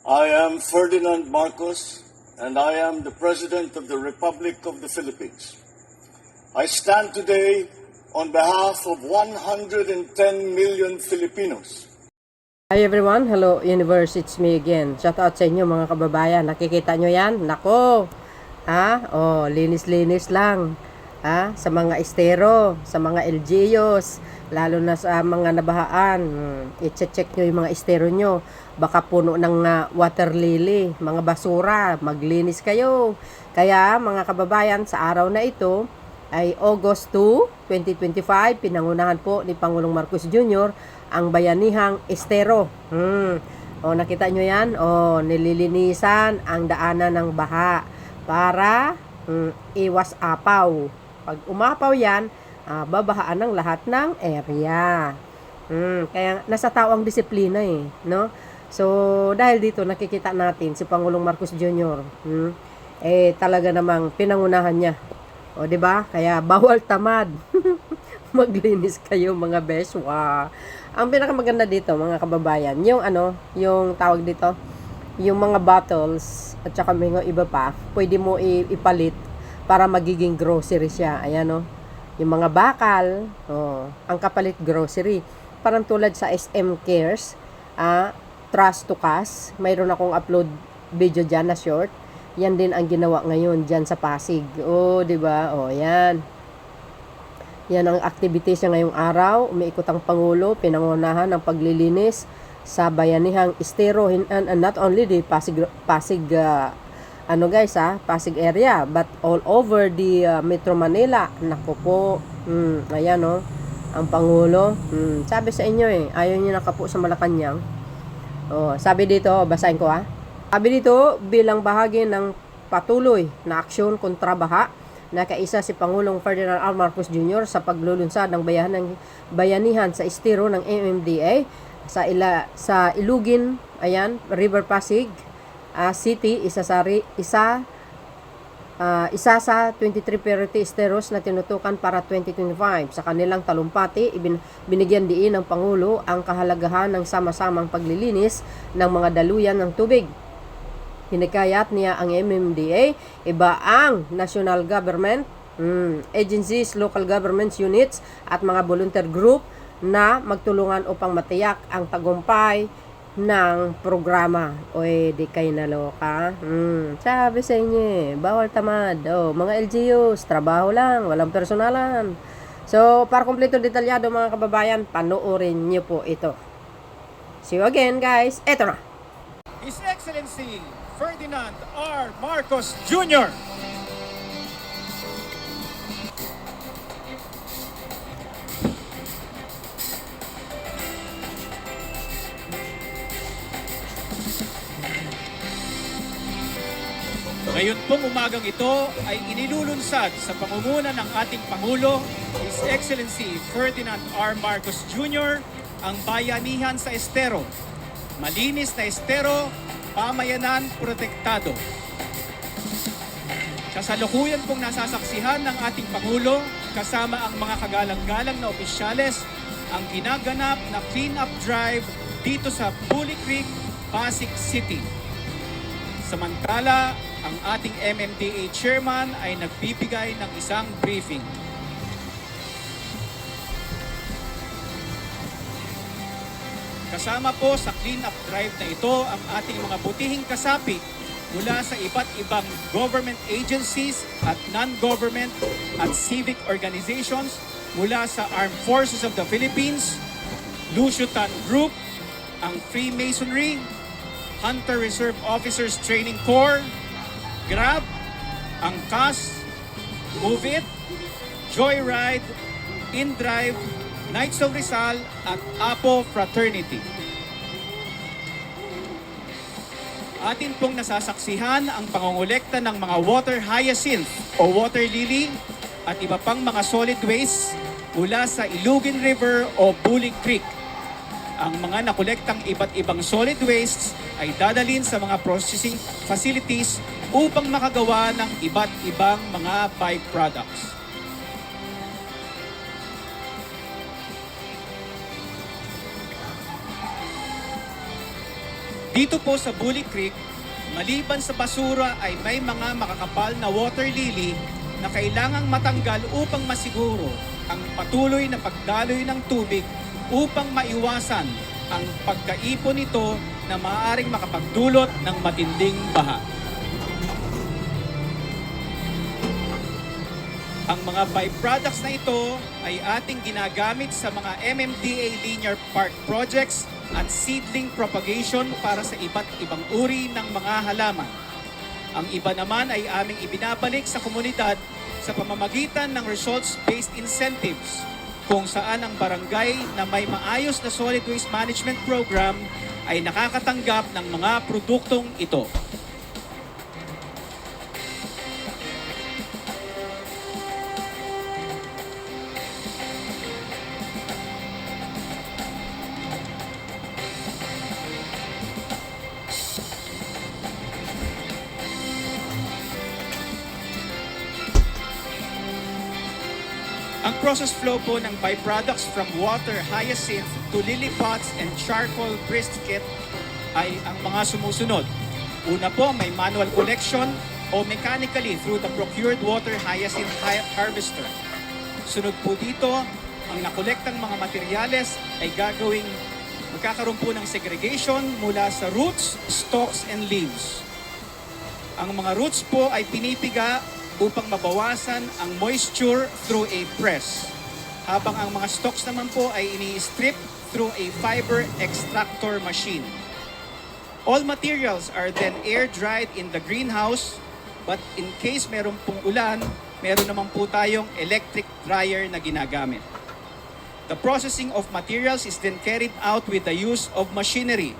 I am Ferdinand Marcos, and I am the President of the Republic of the Philippines. I stand today on behalf of 110 million Filipinos. Hi everyone, hello universe, it's me again. Shout out sa inyo mga kababayan. Nakikita nyo yan? Nako! Linis-linis lang. Sa mga estero, sa mga LGUs, lalo na sa mga nabahaan. I-check nyo yung mga estero nyo. Baka puno ng water lily, mga basura. Maglinis kayo. Kaya mga kababayan, sa araw na ito ay August 2, 2025, pinangunahan po ni Pangulong Marcos Jr. ang Bayanihang Estero. Nakita nyo yan? Nililinisan ang daanan ng baha para iwas apaw. Pag umapaw yan, babahaan ng lahat ng area. Kaya nasa tao ang disiplina no? So, dahil dito nakikita natin si Pangulong Marcos Jr. Talaga namang pinangunahan niya. 'Di ba? Kaya bawal tamad. Maglinis kayo mga beswa. Ang pinakamaganda dito mga kababayan, yung tawag dito, yung mga bottles at saka mga iba pa, pwede mo ipalit para magiging grocery siya. Ayan yung mga bakal, ang kapalit grocery. Parang tulad sa SM Cares, Trust to Cash, mayroon akong upload video dyan na short. Yan din ang ginawa ngayon dyan sa Pasig. 'Di ba? Yan. Yan ang activities niya ngayong araw. Umiikot ang Pangulo, pinangunahan ng paglilinis sa Bayanihang Estero, and not only the Pasig Pasig area, but all over the Metro Manila. Naku po. Ayan ang Pangulo. Sabi sa inyo ayaw niyo nakapo sa Malacanang. Sabi dito, basahin ko Sabi dito, bilang bahagi ng patuloy na aksyon kontra baha, nakaisa si Pangulong Ferdinand R. Marcos Jr. sa paglulunsad ng bayanihan sa estero ng MMDA sa Ilugin, River Pasig City, isa sa 23 priority esteros na tinutukan para 2025. Sa kanilang talumpati, binigyan diin ng Pangulo ang kahalagahan ng sama-samang paglilinis ng mga daluyan ng tubig. Hinikayat niya ang MMDA, iba ang national government, agencies, local governments units at mga volunteer group na magtulungan upang matiyak ang tagumpay ng programa. Di kayo naloka. Sabi sa inyo, bawal tamad. Mga LGUs, trabaho lang, walang personalan. So, para kumpleto detalyado mga kababayan, panoorin niyo po ito. See you again guys. Eto na. His Excellency Ferdinand R. Marcos Jr. Ngayon pong umagang ito ay inilulunsad sa pangunguna ng ating Pangulo, His Excellency Ferdinand R. Marcos Jr. ang Bayanihan sa Estero. Malinis na estero, pamayanan protektado. Kasalukuyan pong nasasaksihan ng ating Pangulo kasama ang mga kagalang-galang na opisyales ang ginaganap na clean-up drive dito sa Bulik Creek, Pasig City. Samantala, ang ating MMDA chairman ay nagbibigay ng isang briefing. Kasama po sa clean-up drive na ito ang ating mga butihing kasapi mula sa iba't ibang government agencies at non-government at civic organizations mula sa Armed Forces of the Philippines, Lucio Tan Group, ang Freemasonry, Hunter Reserve Officers Training Corps, Grab, ang CAS, Move It, Joyride, InDrive, Knights of Rizal at Apo Fraternity. Atin pong nasasaksihan ang pangongolekta ng mga water hyacinth o water lily at iba pang mga solid waste mula sa Ilugin River o Bulik Creek. Ang mga nakolektang iba't ibang solid wastes ay dadalhin sa mga processing facilities upang makagawa ng iba't ibang mga byproducts. Dito po sa Bully Creek, maliban sa basura ay may mga makakapal na water lily na kailangang matanggal upang masiguro ang patuloy na pagdaloy ng tubig upang maiwasan ang pagkaipon nito na maaaring makapagdulot ng matinding baha. Ang mga byproducts na ito ay ating ginagamit sa mga MMDA Linear Park projects at seedling propagation para sa iba't ibang uri ng mga halaman. Ang iba naman ay aming ibinabalik sa komunidad sa pamamagitan ng results-based incentives, kung saan ang barangay na may maayos na solid waste management program ay nakakatanggap ng mga produktong ito. Ang process flow po ng byproducts from water hyacinth to lily pods and charcoal brisket ay ang mga sumusunod. Una po, may manual collection o mechanically through the procured water hyacinth harvester. Sunod po dito, ang nakolektang mga materyales ay magkakaroon po ng segregation mula sa roots, stalks, and leaves. Ang mga roots po ay pinipiga upang mabawasan ang moisture through a press. Habang ang mga stalks naman po ay ini-strip through a fiber extractor machine. All materials are then air-dried in the greenhouse, but in case meron pong ulan, meron naman po tayong electric dryer na ginagamit. The processing of materials is then carried out with the use of machinery.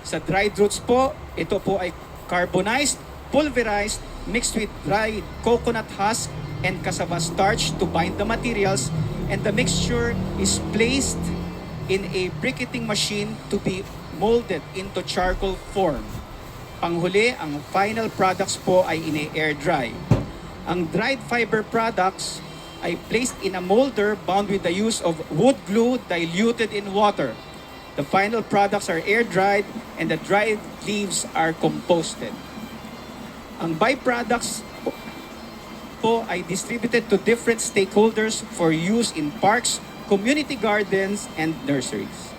Sa dried roots po, ito po ay carbonized, pulverized, mixed with dried coconut husk and cassava starch to bind the materials, and the mixture is placed in a briquetting machine to be molded into charcoal form. Panghuli, ang final products po ay ini-air dry. Ang dried fiber products ay placed in a molder bound with the use of wood glue diluted in water. The final products are air dried and the dried leaves are composted. Ang byproducts po ay distributed to different stakeholders for use in parks, community gardens, and nurseries.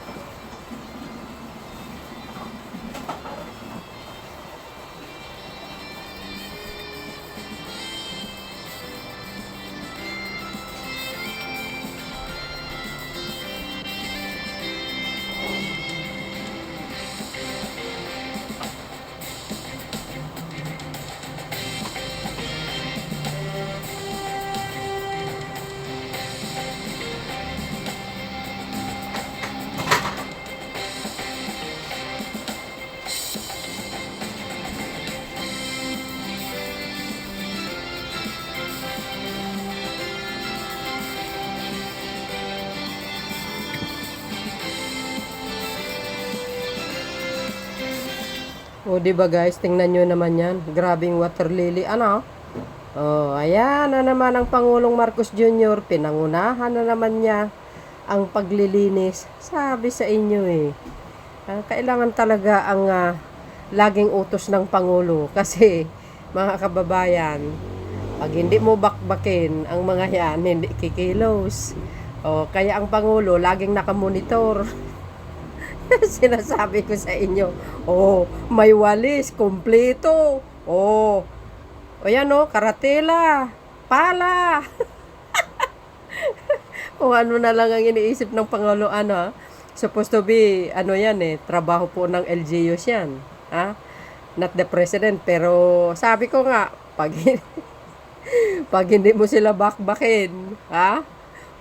O, di ba guys, tingnan nyo naman yan. Grabing water lily. Ano? Oh, ayan na naman ang Pangulong Marcos Jr. Pinangunahan na naman niya ang paglilinis. Sabi sa inyo eh. Kailangan talaga ang laging utos ng Pangulo. Kasi, mga kababayan, pag hindi mo bakbakin ang mga yan, hindi kikilos. O, kaya ang Pangulo, laging nakamonitor. Sinasabi ko sa inyo, oh, may walis, kompleto. Oh, o yan o, karatela, pala. O ano na lang ang iniisip ng Pangulo, ano, supposed to be, ano yan eh, trabaho po ng LGUs yan. Ha? Not the president, pero sabi ko nga, pag hindi mo sila bakbakin, ha?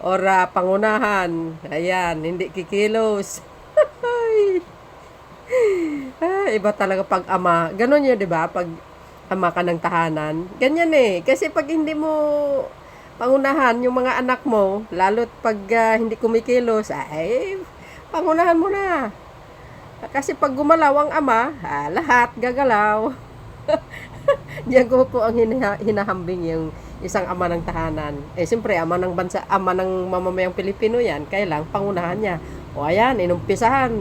Or pangunahan, ayan, hindi kikilos. Iba talaga pag ama. Ganon yun, di ba? Pag ama ka ng tahanan. Ganyan eh. Kasi pag hindi mo pangunahan yung mga anak mo, lalo't pag hindi kumikilos, ay, pangunahan mo na. Kasi pag gumalaw ang ama, lahat gagalaw. Diyan ko po ang hinahambing yung isang ama ng tahanan. Eh, siyempre, ama ng bansa, ama ng mamamayang Pilipino yan, kaya lang, pangunahan niya. O, ayan, inumpisahan.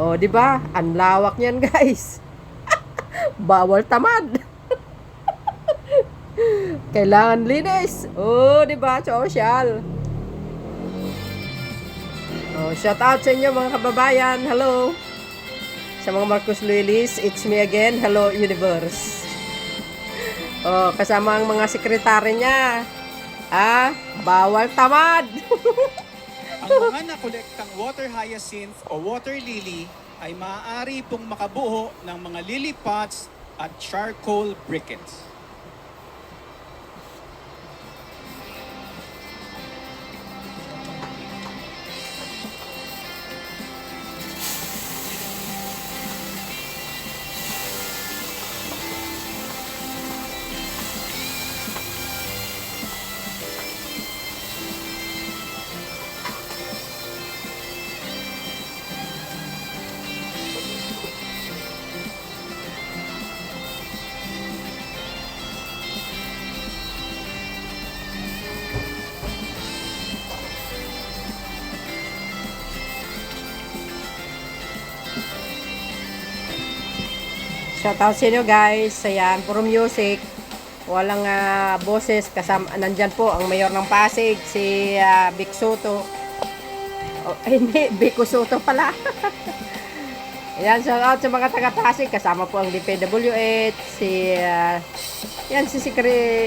Oh, di ba? Ang lawak niyan, guys. Bawal tamad. Kailangan linis. Oh, di ba? Social. Oh, shout out sa inyo mga kababayan. Hello. Sa mga Marcos Luilis, it's me again. Hello, universe. Oh, kasama ang mga sekretary niya. Bawal tamad. Ang mga nakolektang water hyacinth o water lily ay maaari pong makabuo ng mga lily pots at charcoal briquettes. Shoutout sa inyo guys. Ayan, puro music. Walang boses. Kasama, nandyan po ang mayor ng Pasig, si Vic Soto. Oh, hindi, Vico Soto pala. Ayan, shoutout sa mga taga-Pasig. Kasama po ang DPWH,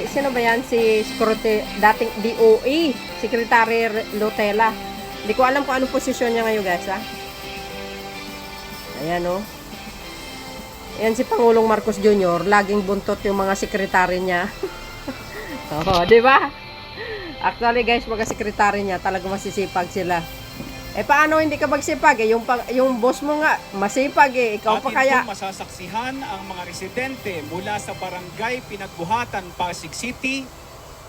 sino ba yan? Si dating DOE, Secretary Lotela. Hindi ko alam kung anong posisyon niya ngayon guys, ha? Ayan, oh. Yan si Pangulong Marcos Jr., laging buntot yung mga sekretary niya. Oo, di ba? Actually guys, mga sekretary niya, talagang masisipag sila. Paano hindi ka magsipag? Yung boss mo nga, masipag eh. Ikaw pa kaya? Atin pong masasaksihan ang mga residente mula sa Barangay Pinagbuhatan, Pasig City,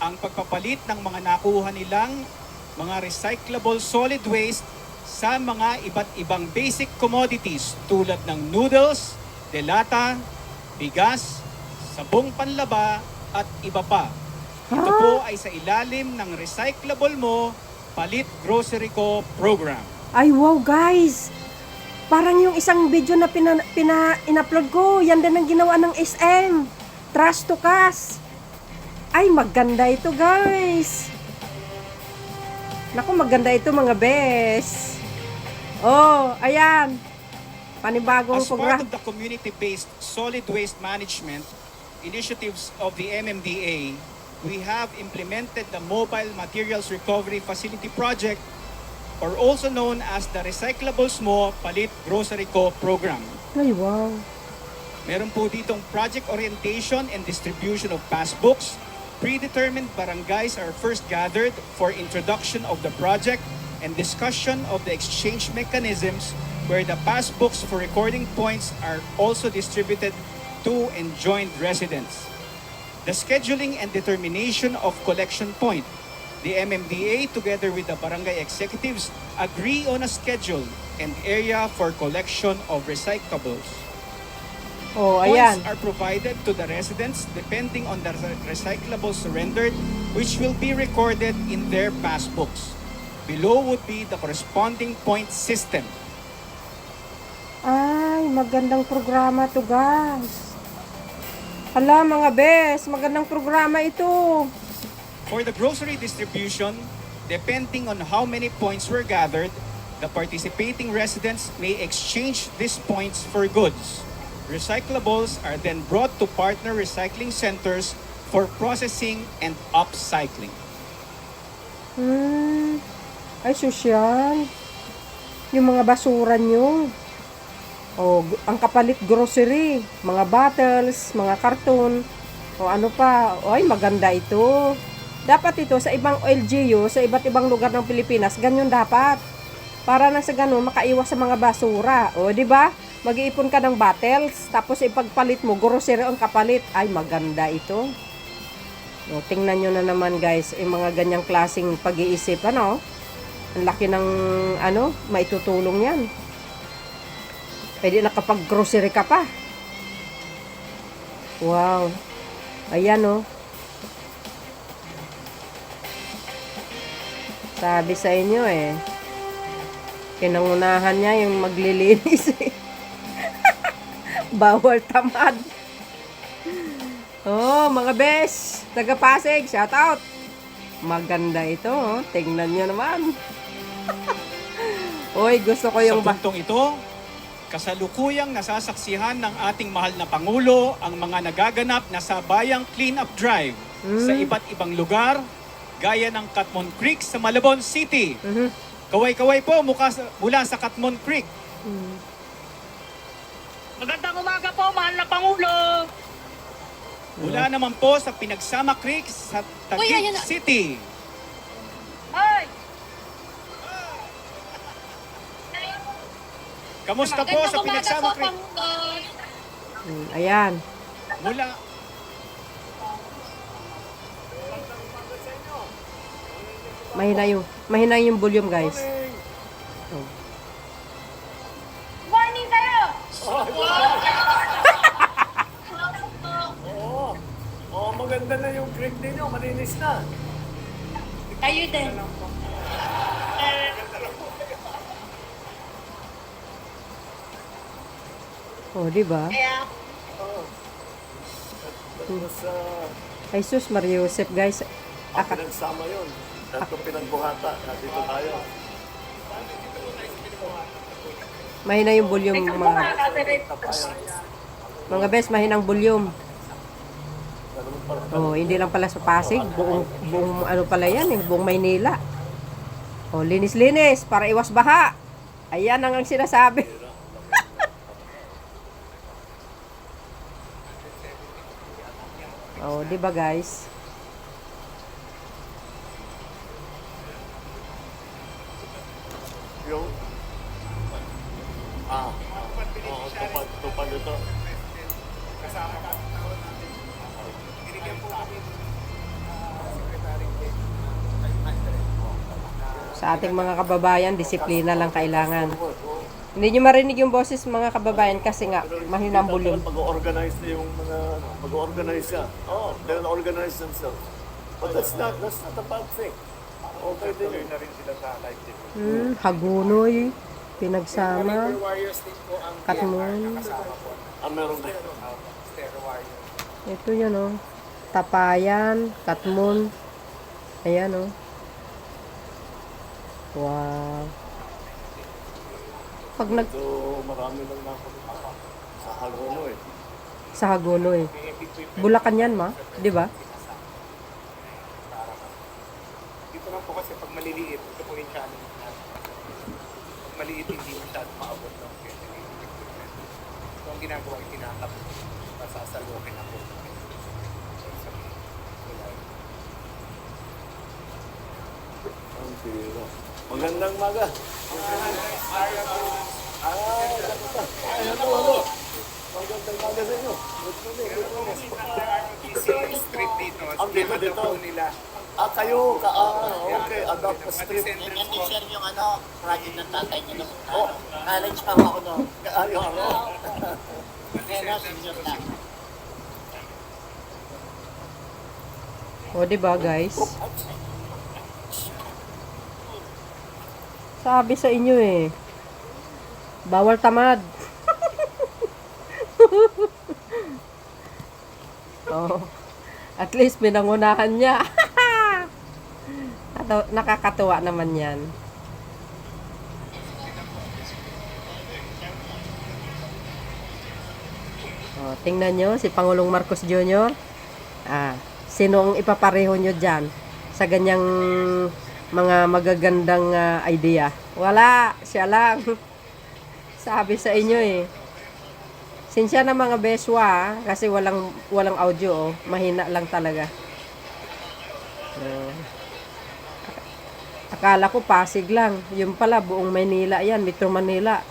ang pagpapalit ng mga nakuha nilang mga recyclable solid waste sa mga iba't ibang basic commodities tulad ng noodles, delata, bigas, sabong panlaba, at iba pa. Ito po ay sa ilalim ng Recyclable Mo, Palit Grocery Ko program. Ay wow guys! Parang yung isang video na in-upload ko, yan din ang ginawa ng SM. Trash to cash. Ay maganda ito guys. Naku, maganda ito mga bes. Oh, ayan. Panibagong As program. part of the community-based solid waste management initiatives of the MMDA, we have implemented the Mobile Materials Recovery Facility Project, or also known as the Recyclable Mo Palit Grocery Co program. Ay wow. Meron po ditong project orientation and distribution of passbooks. Predetermined barangays are first gathered for introduction of the project and discussion of the exchange mechanisms, where the passbooks for recording points are also distributed to enjoined residents. The scheduling and determination of collection point. The MMDA, together with the barangay executives, agree on a schedule and area for collection of recyclables. Oh, ayan. Points are provided to the residents depending on the recyclables surrendered, which will be recorded in their passbooks. Below would be the corresponding point system. Ay, magandang programa to guys. Hala mga bes, magandang programa ito. For the grocery distribution, depending on how many points were gathered, the participating residents may exchange these points for goods. Recyclables are then brought to partner recycling centers for processing and upcycling. Ay, sosyal. Yung mga basura nyo. O, ang kapalit grocery. Mga bottles, mga karton. O ano pa. Ay, maganda ito. Dapat ito sa ibang LGU, sa iba't ibang lugar ng Pilipinas, ganyan dapat. Para na sa ganun, makaiwas sa mga basura. O, di ba? Mag-iipon ka ng bottles, tapos ipagpalit mo, grocery ang kapalit. Ay, maganda ito. O, tingnan nyo na naman guys, yung mga ganyang klaseng pag-iisip, ano? Ang laki ng, maitutulong yan. Pwede nakapag-grocery ka pa. Wow. Ayan, oh. Sabi sa inyo, Pinangunahan niya yung maglilinis eh. Bawal tamad. Oh, mga bes, taga Pasig, shout out. Maganda ito, oh. Tingnan niyo naman. Oy, gusto ko yung Sa puntong ito, kasalukuyang nasasaksihan ng ating mahal na Pangulo ang mga nagaganap na sabayang clean-up drive sa iba't ibang lugar, gaya ng Catmon Creek sa Malabon City. Kaway-kaway po mula sa Catmon Creek. Magandang umaga po, mahal na Pangulo! Mula naman po sa Pinagsama Creek sa Uy, Taguig ayan na. City. Ay! Kamusta po sa Pinagsama Creek? Ayan. Mula Mahina yung volume, guys. Morning kayo! Oh, maganda na yung creek ninyo, malinis na. Kayo din. Oh, di ba? Kaya, Tapos, Jesus Maria Joseph, guys. pinagsama yun. Tatong pinagbuhata, nandito tayo. Mahina yung volume, mga bes, mahinang volume. Oh, hindi lang pala sa Pasig, buong ano pala yan, buong Maynila. Oh, linis-linis para iwas baha. Ayan ang sinasabi. Oh, di ba, guys? Yung, tupad ito. Sa ating mga kababayan, disiplina lang kailangan. Hindi nyo marinig yung boses mga kababayan kasi nga, mahinang volume. Mag-organize na yung mga, mag-organize siya. Oh, they'll organize themselves. But that's not a bad thing. Okay din yun. Na rin sila sa live din. Hagunoy, Pinagsama, Katmon. Meron din. Ito yan, oh. Tapayan, Katmon. Ayan, oh. Wow. Pag nag... So, marami lang nakapunta sa Hagonoy. Sa Hagonoy. Bulacan yan, ma. Di ba? Dito lang po kasi pag maliliit, ito po yung challenge natin. Pag maliit, hindi masyado maabot ng equipment. So, ang ginagawa, itinatap. Pasasalukin ako. Ang tira. Magandang maga. Hello. Magandang maga sa inyo. Good morning. Street dito. Ang dito dito. po nila. Kayo, okay, adopt a strip. Descendants po. Yan yung project ng tatay niya no. College pa ako no. Ayo, Kaya na, senior na. O, di ba, guys? Sabi sa inyo eh. Bawal tamad. Oh. At least pinangunahan niya. Nakakatuwa naman yan. Oh, tingnan nyo si Pangulong Marcos Jr. Sino ang ipapareho nyo dyan sa ganyang mga magagandang idea? Wala, siya lang. Sabi sa inyo eh. Sinsya na mga beswa kasi walang audio, oh. Mahina lang talaga. Akala ko Pasig lang. Yung pala buong Maynila yan, Metro Manila.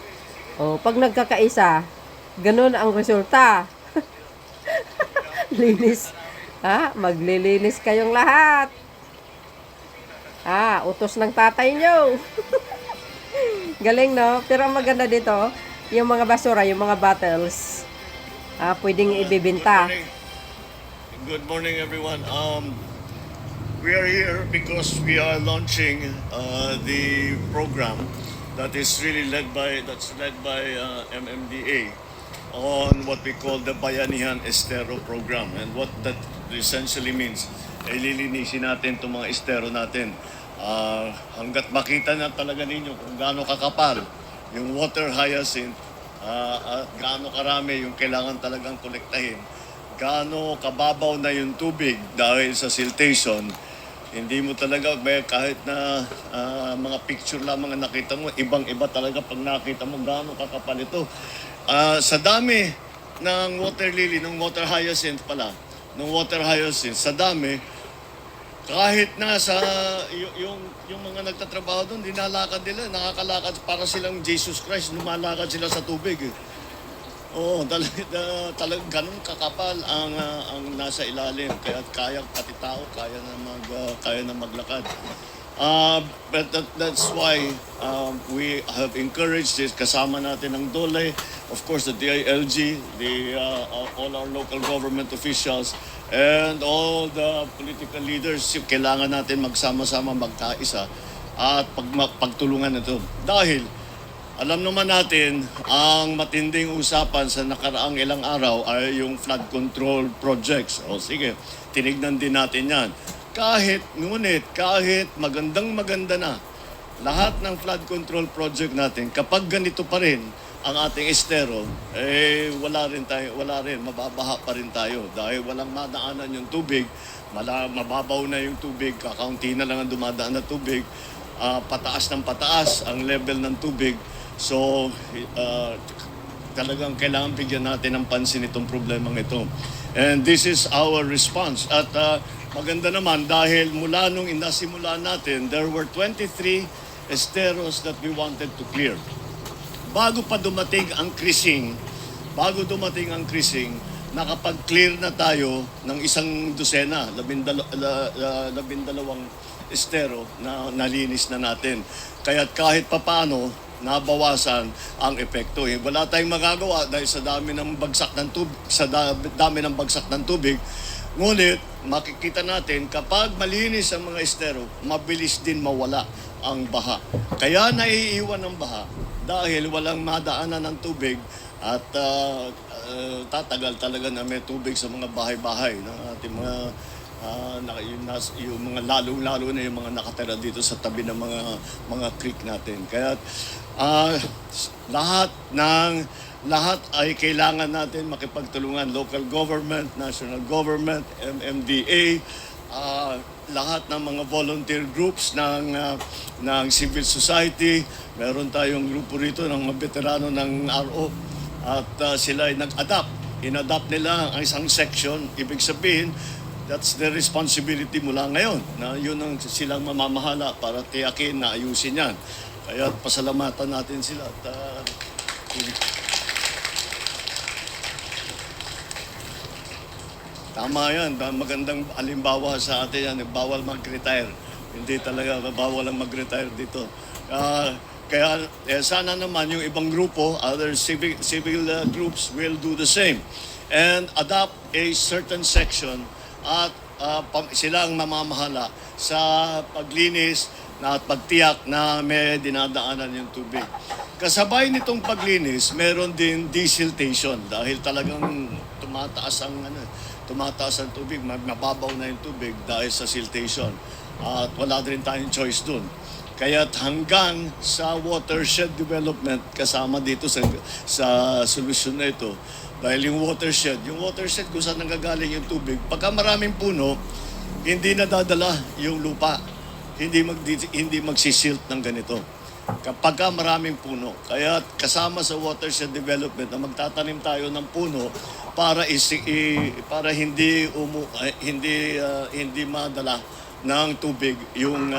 Oh, pag nagkakaisa, ganun ang resulta. Linis. Maglilinis kayong lahat. Utos ng tatay nyo. Galing, no? Pero ang maganda dito, yung mga basura, yung mga bottles, pwedeng ibibinta. Good morning, everyone. We are here because we are launching the program that is really led by MMDA on what we call the Bayanihan Estero Program. And what that essentially means, ay lilinisin natin itong mga estero natin. Hanggat makita na talaga ninyo kung gaano kakapal yung water hyacinth, at gaano karami yung kailangan talagang kolektahin, gaano kababaw na yung tubig dahil sa siltation, hindi mo talaga, kahit na mga picture lamang ang nakita mo, ibang-iba talaga pag nakita mo gaano kakapal ito. Sa dami ng water lily, ng water hyacinth pala, ng water hyacinth, sa dami, kahit na sa yung mga nagtatrabaho doon, dinalakad nila, nakakalakad para silang Jesus Christ, lumalakad sila sa tubig. Oo, talagang ganun kakapal ang nasa ilalim, kaya kaya pati tao kaya na maglakad. But that's why we have encouraged this, kasama natin ang DOLE, of course the DILG, all our local government officials, and all the political leaders. Kailangan natin magsama-sama, magkaisa at pagtulungan ito. Dahil alam naman natin, ang matinding usapan sa nakaraang ilang araw ay yung flood control projects. O sige, tinignan din natin yan. Kahit maganda na lahat ng flood control project natin, kapag ganito pa rin ang ating estero, wala rin, mababaha pa rin tayo dahil walang madaanan yung tubig, mababaw na yung tubig, kakaunti na lang ang dumadaan na tubig, pataas ng pataas ang level ng tubig. So, talagang kailangan bigyan natin ng pansin itong problemang ito. And this is our response. At maganda naman dahil mula nung inasimula natin, there were 23 esteros that we wanted to clear. Bago dumating ang crising, nakapag-clear na tayo ng isang dosena, 12 estero na nalinis na natin. Kaya kahit papaano, nabawasan ang epekto. Wala tayong magagawa dahil sa dami ng bagsak ng tubig, Ngunit makikita natin kapag malinis ang mga estero, mabilis din mawala ang baha. Kaya naiiwan ang baha dahil walang madaanan ng tubig at tatagal talaga na may tubig sa mga bahay-bahay ng ating mga yung mga lalo na yung mga nakatira dito sa tabi ng mga creek natin. Kaya lahat ay kailangan natin makipagtulungan, local government, national government, MMDA, lahat ng mga volunteer groups ng civil society. Meron tayong grupo rito ng mga veterano ng RO at sila ay nag-adapt. In-adapt nila ang isang section. Ibig sabihin, that's the responsibility mula ngayon na yun ang silang mamamahala para tiyakin na ayusin yan. Kaya pasalamatan natin sila. At, tama yan. Magandang alimbawa sa atin yan. Bawal mag-retire. Hindi talaga bawal ang mag-retire dito. Kaya sana naman yung ibang grupo, other civil groups will do the same. And adopt a certain section at sila ang mamamahala sa paglinis na at pagtiyak na may dinadaanan yung tubig. Kasabay nitong paglinis, meron din desiltation dahil talagang tumataas ang tubig, mababaw na yung tubig dahil sa siltation. At wala din tayong choice dun. Kaya hanggang sa watershed development kasama dito sa solusyon na ito. Dahil yung watershed kung saan nanggagaling yung tubig, pagka maraming puno, hindi nadadala yung lupa. Hindi magsisilt ng ganito. Kapag maraming puno. Kaya kasama sa watershed development na magtatanim tayo ng puno para hindi madala ng tubig yung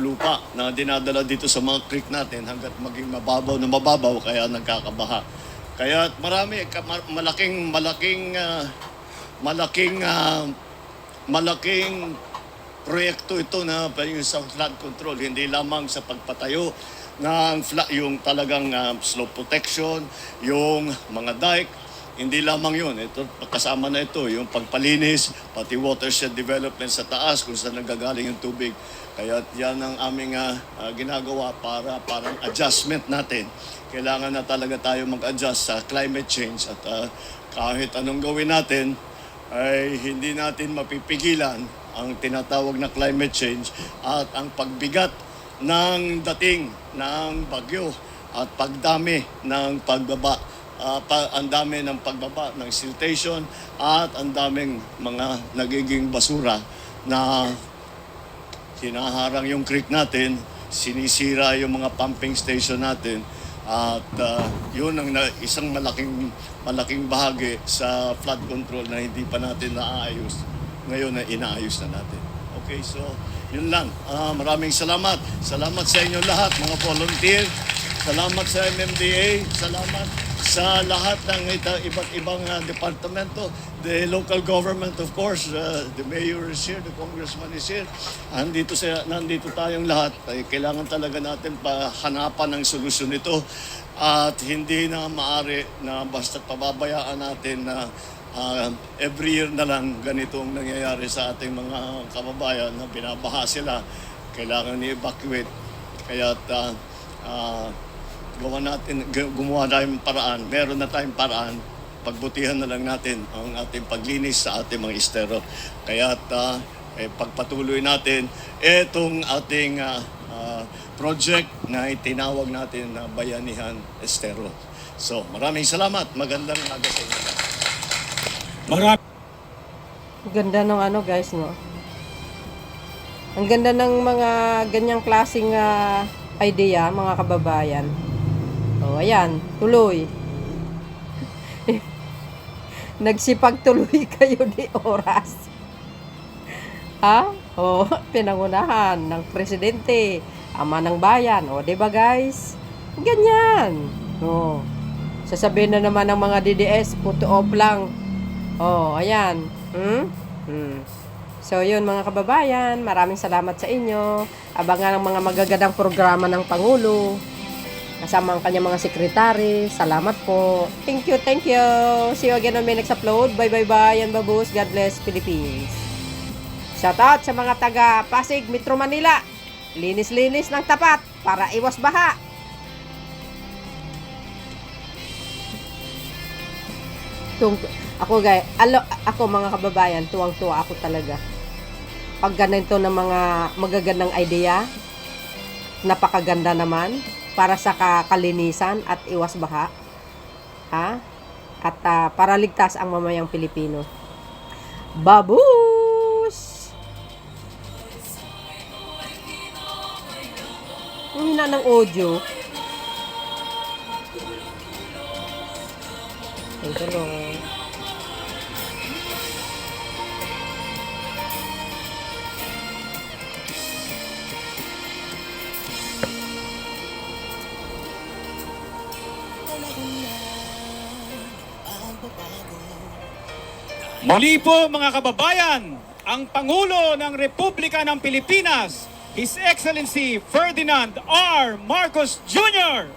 lupa na dinadala dito sa mga creek natin hanggat maging mababaw na mababaw kaya nagkakabaha. Kaya malaking proyekto ito na sa flood control, hindi lamang sa pagpatayo ng yung talagang slope protection, yung mga dike, hindi lamang yun. Ito, kasama na ito, yung pagpalinis, pati watershed development sa taas, kung saan nagagaling yung tubig. Kaya yan ang aming ginagawa para parang adjustment natin. Kailangan na talaga tayo mag-adjust sa climate change at kahit anong gawin natin, ay hindi natin mapipigilan ang tinatawag na climate change at ang pagbigat ng dating ng bagyo at pagdami ng pagbaba. Ang dami ng pagbaba ng siltation at ang daming mga nagiging basura na hinaharang yung creek natin, sinisira yung mga pumping station natin at yun ang isang malaking bahagi sa flood control na hindi pa natin naayos. Ngayon na inaayos na natin. Okay, so yun lang. Maraming salamat. Salamat sa inyo lahat, mga volunteer. Salamat sa MMDA. Salamat sa lahat ng iba't ibang departamento. The local government, of course, the mayor is here, the congressman is here. Nandito tayong lahat. Ay, kailangan talaga natin hanapan ng solusyon ito. At hindi na maaari na basta pababayaan natin na every year na lang ganitong nangyayari sa ating mga kababayan na binabaha sila. Kailangan i-evacuate. Kaya gumawa tayong paraan. Meron na tayong paraan. Pagbutihan na lang natin ang ating paglinis sa ating mga estero. Kaya pagpatuloy natin itong ating project na itinawag natin na Bayanihan Estero. So, maraming salamat. Magandang umaga sa inyo. Ganda ng guys, no? Ang ganda ng mga ganyang klaseng idea, mga kababayan. O, ayan, tuloy. Nagsipag tuloy kayo di oras. Ha? O, pinangunahan ng presidente, ama ng bayan. O, diba guys? Ganyan. O, sasabihin na naman ng mga DDS, photo op lang. O, ayan. So, yun mga kababayan, maraming salamat sa inyo. Abangan ang mga magagandang programa ng Pangulo. Kasama ang kanyang mga sekretary. Salamat po. Thank you, thank you. See you again on my next upload. Bye, bye, bye. And babus. God bless Philippines. Shout out sa mga taga Pasig, Metro Manila. Linis-linis ng tapat para iwas baha. Ako mga kababayan, tuwang-tuwa ako talaga. Pag ganito ng mga magagandang idea, napakaganda naman para sa kalinisan at iwas baha. Ha? At para ligtas ang mamayang Pilipino. Babus! Ang hina ng audio. Ito lang. Muli po mga kababayan, ang Pangulo ng Republika ng Pilipinas, His Excellency Ferdinand R. Marcos Jr.